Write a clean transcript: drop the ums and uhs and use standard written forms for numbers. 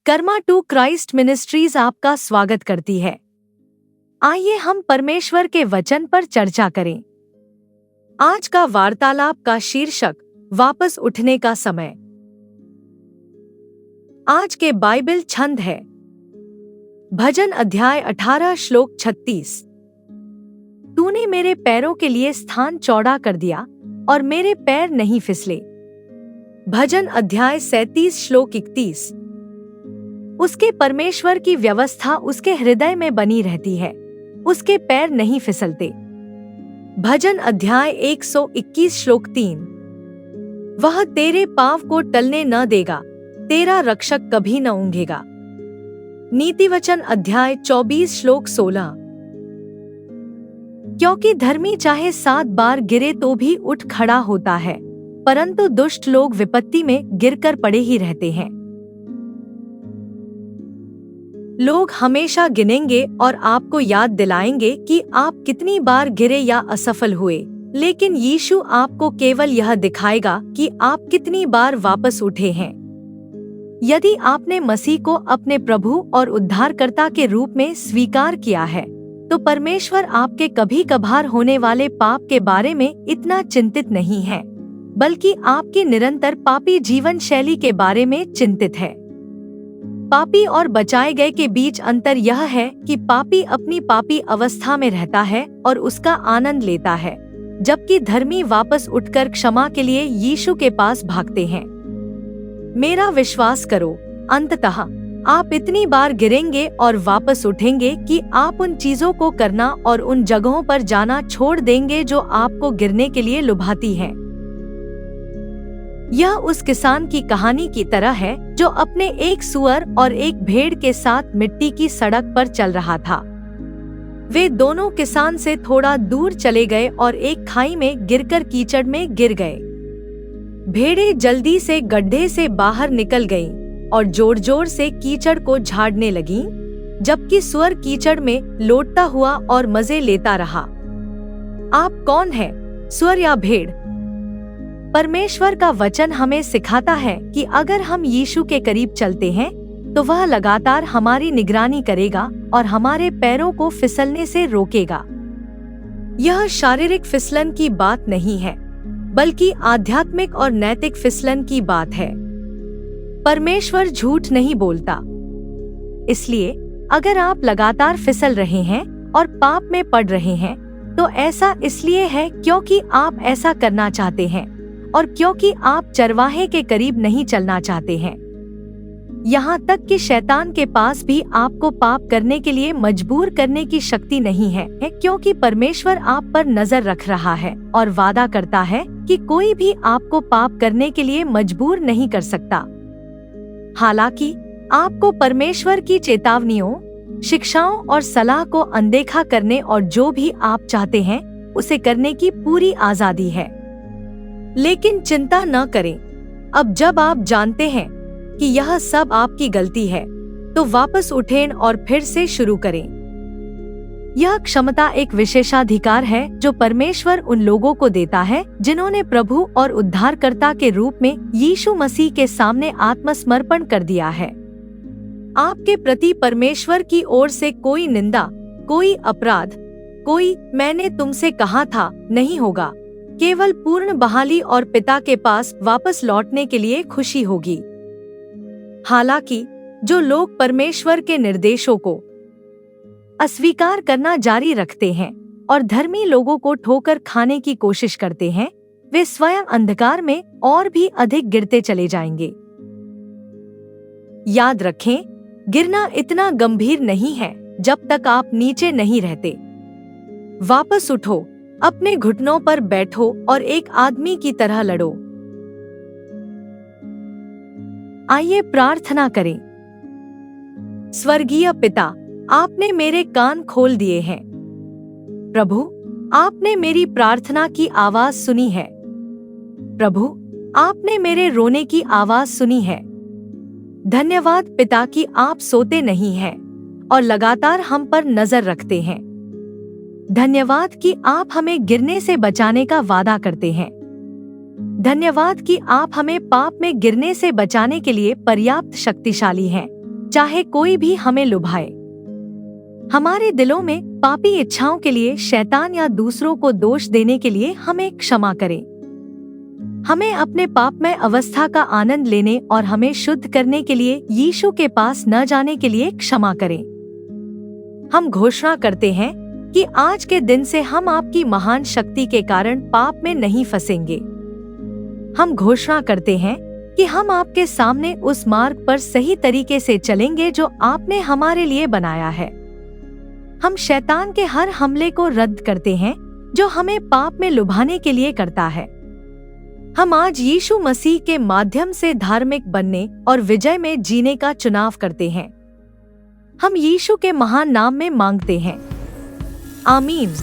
Karma to Christ ministries आपका स्वागत करती है। आइए हम परमेश्वर के वचन पर चर्चा करें। आज का वार्तालाप का शीर्षक वापस उठने का समय। आज के बाइबल छंद है भजन अध्याय 18 श्लोक 36। तूने मेरे पैरों के लिए स्थान चौड़ा कर दिया और मेरे पैर नहीं फिसले। भजन अध्याय 37 श्लोक 31। उसके परमेश्वर की व्यवस्था उसके हृदय में बनी रहती है, उसके पैर नहीं फिसलते। भजन अध्याय 121 श्लोक 3। वह तेरे पाँव को टलने न देगा, तेरा रक्षक कभी न ऊँघेगा। नीतिवचन अध्याय 24 श्लोक 16। क्योंकि धर्मी चाहे 7 बार गिरे तो भी उठ खड़ा होता है, परंतु दुष्ट लोग विपत्ति में गिरकर पड़े ही रहते हैं। लोग हमेशा गिनेंगे और आपको याद दिलाएंगे कि आप कितनी बार गिरे या असफल हुए, लेकिन यीशु आपको केवल यह दिखाएगा कि आप कितनी बार वापस उठे हैं। यदि आपने मसीह को अपने प्रभु और उद्धारकर्ता के रूप में स्वीकार किया है, तो परमेश्वर आपके कभी कभार होने वाले पाप के बारे में इतना चिंतित नहीं है, बल्कि आपकी निरंतर पापी जीवन शैली के बारे में चिंतित है। पापी और बचाए गए के बीच अंतर यह है कि पापी अपनी पापी अवस्था में रहता है और उसका आनंद लेता है, जबकि धर्मी वापस उठकर क्षमा के लिए यीशु के पास भागते हैं। मेरा विश्वास करो, अंततः आप इतनी बार गिरेंगे और वापस उठेंगे कि आप उन चीजों को करना और उन जगहों पर जाना छोड़ देंगे जो आपको गिरने के लिए लुभाती हैं। यह उस किसान की कहानी की तरह है जो अपने एक सूअर और एक भेड़ के साथ मिट्टी की सड़क पर चल रहा था। वे दोनों किसान से थोड़ा दूर चले गए और एक खाई में गिरकर कीचड़ में गिर गए। भेड़ें जल्दी से गड्ढे से बाहर निकल गईं और जोर जोर से कीचड़ को झाड़ने लगीं, जबकि सूअर कीचड़ में लोटता हुआ और मजे लेता रहा। आप कौन हैं, सूअर या भेड़? परमेश्वर का वचन हमें सिखाता है कि अगर हम यीशु के करीब चलते हैं तो वह लगातार हमारी निगरानी करेगा और हमारे पैरों को फिसलने से रोकेगा। यह शारीरिक फिसलन की बात नहीं है, बल्कि आध्यात्मिक और नैतिक फिसलन की बात है। परमेश्वर झूठ नहीं बोलता। इसलिए अगर आप लगातार फिसल रहे हैं और पाप में पड़ रहे हैं, तो ऐसा इसलिए है क्योंकि आप ऐसा करना चाहते हैं और क्योंकि आप चरवाहे के करीब नहीं चलना चाहते हैं। यहाँ तक कि शैतान के पास भी आपको पाप करने के लिए मजबूर करने की शक्ति नहीं है, क्योंकि परमेश्वर आप पर नजर रख रहा है और वादा करता है कि कोई भी आपको पाप करने के लिए मजबूर नहीं कर सकता। हालांकि आपको परमेश्वर की चेतावनियों, शिक्षाओं और सलाह को अनदेखा करने और जो भी आप चाहते हैं उसे करने की पूरी आजादी है। लेकिन चिंता न करें, अब जब आप जानते हैं कि यह सब आपकी गलती है, तो वापस उठें और फिर से शुरू करें। यह क्षमता एक विशेषाधिकार है जो परमेश्वर उन लोगों को देता है जिन्होंने प्रभु और उद्धारकर्ता के रूप में यीशु मसीह के सामने आत्मसमर्पण कर दिया है। आपके प्रति परमेश्वर की ओर से कोई निंदा, कोई अपराध, कोई मैंने तुमसे कहा था नहीं होगा। केवल पूर्ण बहाली और पिता के पास वापस लौटने के लिए खुशी होगी। हालांकि जो लोग परमेश्वर के निर्देशों को अस्वीकार करना जारी रखते हैं और धर्मी लोगों को ठोकर खाने की कोशिश करते हैं, वे स्वयं अंधकार में और भी अधिक गिरते चले जाएंगे। याद रखें, गिरना इतना गंभीर नहीं है जब तक आप नीचे नहीं रहते। वापस उठो, अपने घुटनों पर बैठो और एक आदमी की तरह लड़ो। आइए प्रार्थना करें। स्वर्गीय पिता, आपने मेरे कान खोल दिए हैं। प्रभु, आपने मेरी प्रार्थना की आवाज सुनी है। प्रभु, आपने मेरे रोने की आवाज सुनी है। धन्यवाद पिता कि आप सोते नहीं हैं और लगातार हम पर नजर रखते हैं। धन्यवाद कि आप हमें गिरने से बचाने का वादा करते हैं। धन्यवाद कि आप हमें पाप में गिरने से बचाने के लिए पर्याप्त शक्तिशाली हैं। चाहे कोई भी हमें लुभाए। हमारे दिलों में पापी इच्छाओं के लिए शैतान या दूसरों को दोष देने के लिए हमें क्षमा करें। हमें अपने पापमय अवस्था का आनंद लेने और हमें शुद्ध करने के लिए यीशु के पास न जाने के लिए क्षमा करें। हम घोषणा करते हैं कि आज के दिन से हम आपकी महान शक्ति के कारण पाप में नहीं फंसेंगे। हम घोषणा करते हैं कि हम आपके सामने उस मार्ग पर सही तरीके से चलेंगे जो आपने हमारे लिए बनाया है। हम शैतान के हर हमले को रद्द करते हैं जो हमें पाप में लुभाने के लिए करता है। हम आज यीशु मसीह के माध्यम से धार्मिक बनने और विजय में जीने का चुनाव करते हैं। हम यीशु के महान नाम में मांगते हैं, आमीन।